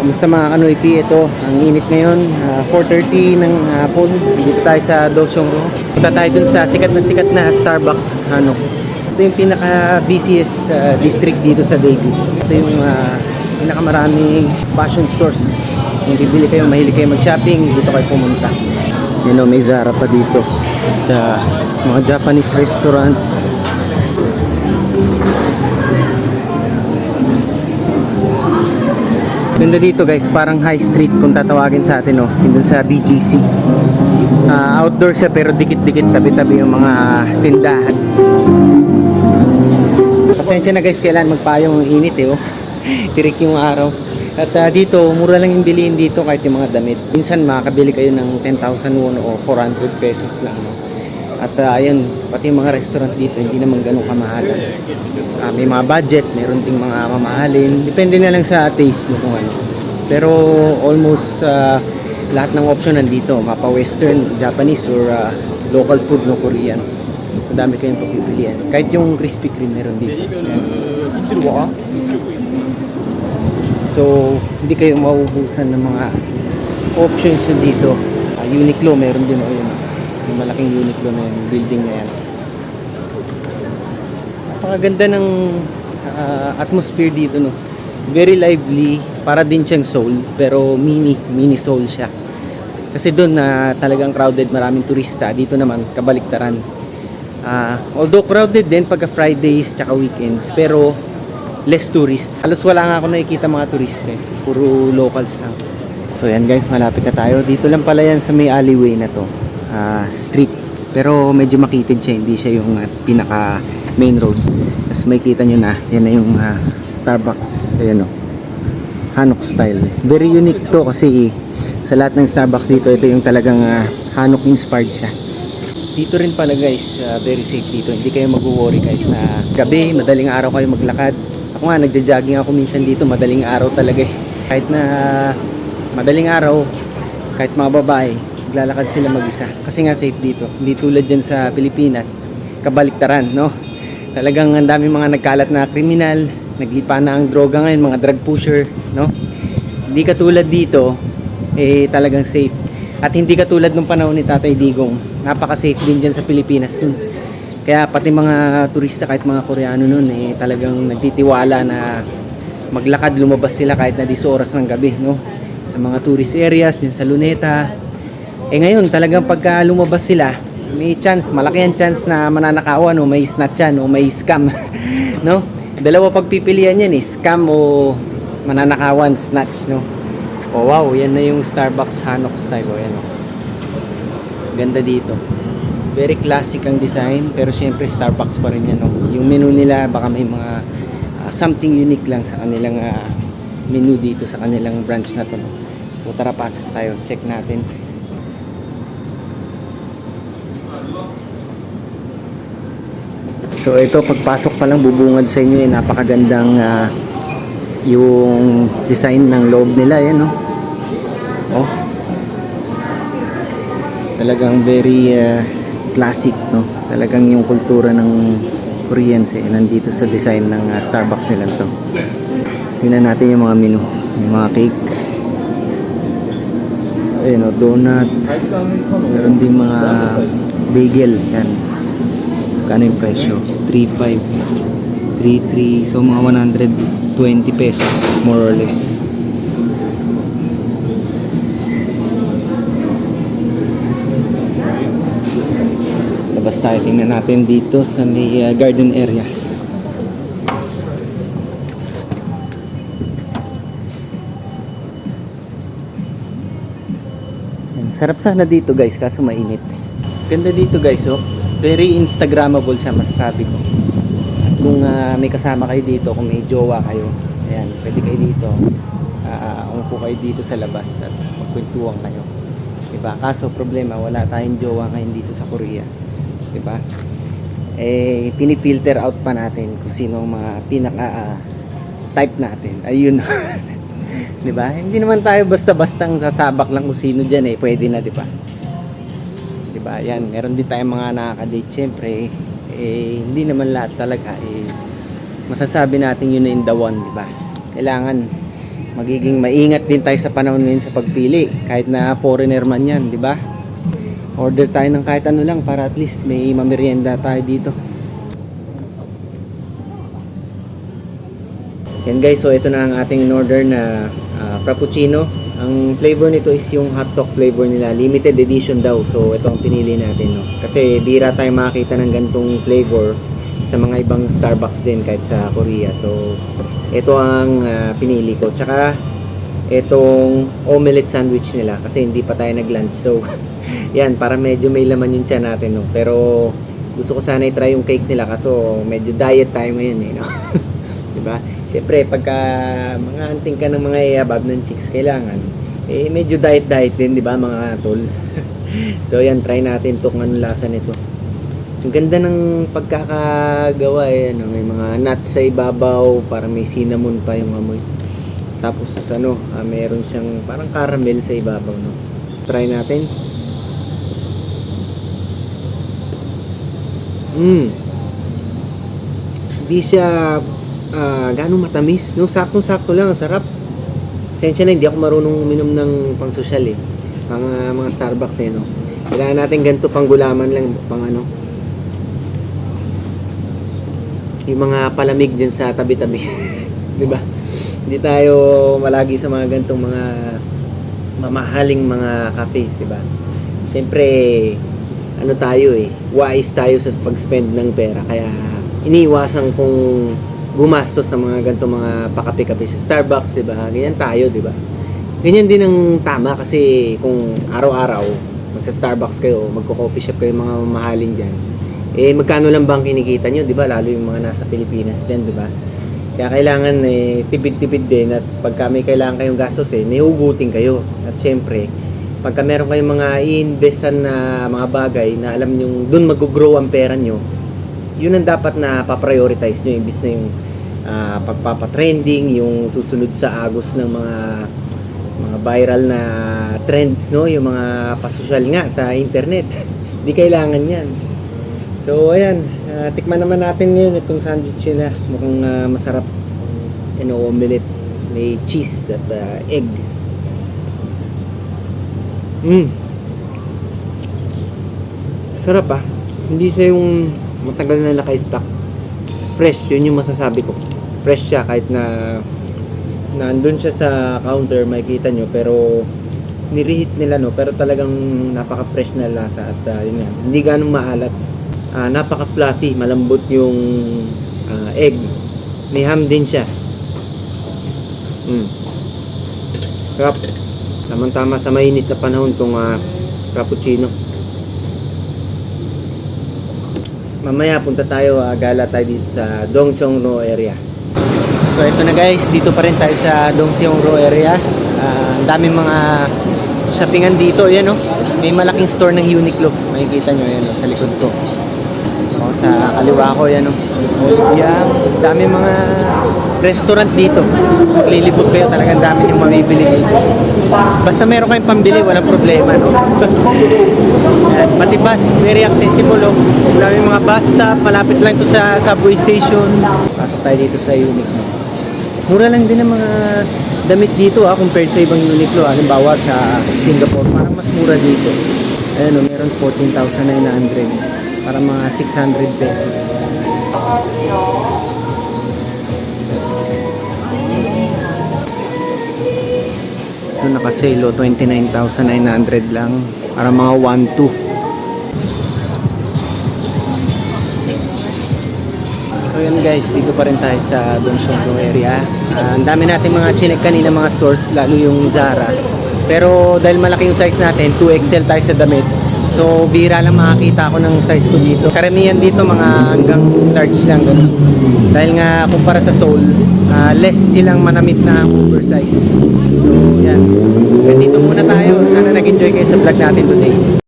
Kamusta mga kanoypi? Ito, ang init ngayon, 4:30 ng hapon. Dito tayo sa Dosyongro. Punta tayo dun sa sikat na Starbucks, Hanok. Ito yung pinaka-busiest district dito sa Daegu. Ito yung pinakamaraming fashion stores. Kung bibili kayo, mahilig kayo mag-shopping, dito kayo pumunta. Yun o, may Zara pa dito. At mga Japanese restaurant. Ganda dito guys, parang high street kung tatawagin sa atin, oh. Yun dun sa BGC. Outdoor siya pero dikit-dikit, tabi-tabi yung mga tindahan. Pasensya na guys, kailan magpayong ang init eh, oh. Tirik yung araw. At dito, mura lang yung bilihin dito kahit yung mga damit. Minsan makakabili kayo ng 10,000 won o 400 pesos lang, no? At ayan, pati yung mga restaurant dito hindi naman ganun kamahalan. May mga budget, meron ding mga mamahalin. Depende na lang sa taste mo kung ano. Pero almost lahat ng option nandito. Mapa western, Japanese or local food, no, Korean. Madami kayong papipilian. Kahit yung Krispy Kreme meron dito. So, hindi kayo mauubusan ng mga options dito. Uniqlo meron din, o yun. Yung malaking Uniqlo na yung building na yan. Napakaganda ng atmosphere dito, no. Very lively, para din siyang Seoul, pero mini Seoul siya. Kasi doon na talagang crowded, maraming turista. Dito naman kabaliktaran. Although crowded din pagka Fridays tsaka weekends, pero less tourist. Halos wala nga ako nakikita mga turista, eh. Puro locals lang. So yan guys, malapit na tayo. Dito lang pala yan sa may alleyway na to. Street, pero medyo makitid siya, hindi siya yung pinaka main road. Tapos may kita nyo na, yan na yung Starbucks, ayan o, Hanok style. Very unique to kasi sa lahat ng Starbucks dito, ito yung talagang Hanok inspired siya. Dito rin pala guys, very safe dito, hindi kayo mag-worry guys na gabi, madaling araw kayo maglakad. Ako nga, nagja-jogging ako minsan dito, madaling araw talaga eh. Kahit na madaling araw, kahit mga babae, maglalakad sila mag-isa kasi nga safe dito, hindi tulad dyan sa Pilipinas, kabaliktaran, no? Talagang ang dami mga nagkalat na kriminal, naglipa na ang droga ngayon, mga drug pusher, no? Hindi katulad dito, eh talagang safe. At hindi katulad nung panahon ni Tatay Digong, napaka-safe din dyan sa Pilipinas nun. Kaya pati mga turista, kahit mga Koreano nun, eh talagang nagtitiwala na maglakad, lumabas sila kahit na 10 oras ng gabi, no? Sa mga tourist areas, din sa Luneta. Eh ngayon, talagang pagka lumabas sila, may chance, malaki ang chance na mananakawan o may snatch yan o may scam. No? Dalawa pagpipilian yan eh, scam o mananakawan, snatch, no? Oh wow, yan na yung Starbucks Hanok style, o yan, o. Ganda dito. Very classic ang design, pero syempre Starbucks pa rin yan, no? Yung menu nila, baka may mga something unique lang sa kanilang menu dito, sa kanilang branch na to, no? So tara, pasok tayo, check natin. So ito, pagpasok pa lang bubungad sa inyo, napakagandang yung design ng loob nila, yan, no? Oh, talagang very classic, no? Talagang yung kultura ng Koreans nandito sa design ng Starbucks nila to. Tingnan natin yung mga menu, yung mga cake, ayun, donut, meron din mga bagel, yan. Kano yung presyo? 3.5, 3.3, so mga 120 pesos more or less. Labas tayo, tingnan natin dito sa may garden area. Sarap sana dito guys, kaso mainit. Ganda dito guys, oh. Very Instagrammable siya, masasabi ko. Kung may kasama kayo dito, kung may jowa kayo, ayan, pwede kayo dito. Umupo kayo dito sa labas at magkwentuhan kayo. Diba? Kaso problema, wala tayong jowa ngayon dito sa Korea. Diba? Eh, pinifilter out pa natin kung sino ang mga pinaka type natin. Ayun. Diba? Hindi naman tayo basta-bastang sasabak lang kung sino dyan eh. Pwede na, diba? Diba? Yan, meron din tayong mga nakaka-date. Siyempre, eh, hindi naman lahat talaga eh, masasabi natin yun na in the one, diba? Kailangan magiging maingat din tayo sa panahon ngayon sa pagpili. Kahit na foreigner man yan, di ba? Order tayo ng kahit ano lang para at least may mamerienda tayo dito. Yan guys, so ito na ang ating in-order na frappuccino. Ang flavor nito is yung hot dog flavor nila, limited edition daw. So ito ang pinili natin, no? Kasi bira tayo makakita ng gantong flavor sa mga ibang Starbucks din kahit sa Korea. So ito ang pinili ko. Tsaka itong omelette sandwich nila kasi hindi pa tayo nag-lunch. So yan, para medyo may laman yung tiyan natin, no? Pero gusto ko sana i-try yung cake nila kaso medyo diet tayo ngayon, eh, no? Diba? Siyempre, pagka mga anting ka ng mga iabab ng chicks, kailangan eh medyo diet din, di ba mga tol? So yan, try natin kung anong lasa nito. Ang ganda ng pagkakagawa, eh, ano, may mga nuts sa ibabaw, parang may cinnamon pa yung amoy. Tapos ano, meron siyang parang caramel sa ibabaw, no? Try natin. Hindi siya ganong matamis, no? Saktong-sakto lang, ang sarap. Sensya na, hindi ako marunong uminom ng pang-social, eh. Mga Starbucks, eh, no? Kailangan natin ganito pang gulaman lang, pang ano. Yung mga palamig din sa tabi-tabi. 'Di ba? Hindi tayo malagi sa mga ganitong mga mamahaling mga cafes, 'di ba? Siyempre, ano tayo, eh, wise tayo sa pag-spend ng pera, kaya iniiwasan kong gumastos sa mga ganitong mga pakape-kape sa Starbucks, 'di ba? Ganyan tayo, 'di ba? Ganyan din ang tama kasi kung araw-araw magsa-Starbucks kayo, magko-coffee shop kayo, mga mamahalin diyan. Eh magkano lang bang kinikita nyo, 'di ba? Lalo yung mga nasa Pilipinas diyan, 'di ba? Kaya kailangan eh tipid-tipid din, at pagka may kailangan kayong gastos, eh may hugutin kayo. At syempre, pagka meron kayong mga i-investan na mga bagay na alam niyo doon mag-grow ang pera nyo, yun ang dapat na pa-prioritize nyo, imbis na yung pagpapatrending, yung susunod sa agos ng mga viral na trends, no? Yung mga pasosyal nga sa internet. Hindi kailangan yan. So ayan, tikman naman natin ngayon itong sandwich nila. Mukhang masarap. Omelette, may cheese at egg. Sarap, ah. Hindi siya yung matagal na naka-stock. Fresh, yun yung masasabi ko. Fresh siya kahit na nandun siya sa counter, makikita nyo, pero nireheat nila, no? Pero talagang napaka-fresh na lasa at yun nga, hindi ganong maalat. Napaka-fluffy, malambot yung egg. May ham din siya. Sarap. Tama-tama sa mainit na panahon tong frappuccino. Mamaya punta tayo, gala tayo dito sa Dongseong-ro area. So ito na guys, dito pa rin tayo sa Dongseong-ro area. Ang daming mga shoppingan dito, yan, no? May malaking store ng Uniqlo. Makikita nyo yan, no? Sa likod ko. O, sa kaliwa ko, yan, no? Yan, daming mga restaurant dito. Maglilibot kayo, talagang dami yung mamibili dito. Basta meron kayong pambili, walang problema, no? Yan, pati bus, very accessible, oh. Daming mga bus stop, malapit lang ito sa subway station. Pasok tayo dito sa Uniqlo. Mura lang din ang mga damit dito, compared sa ibang Uniqlo. Halimbawa sa Singapore, parang mas mura dito. Ayan, meron 14,900. Para mga 600 pesos. Ito naka-sale, 29,900 lang. Para mga 1-2. So yun guys, dito pa rin tayo sa Dongseong-ro area. Ang dami natin mga chinek kanina, mga stores, lalo yung Zara. Pero dahil malaki yung size natin, 2XL tayo sa damit. So bira lang makakita ako ng size ko dito. Karamihan dito mga hanggang large lang. Ganun. Dahil nga kumpara sa Seoul, less silang manamit na oversize. So yan. Dito muna tayo. Sana nag-enjoy kayo sa vlog natin today.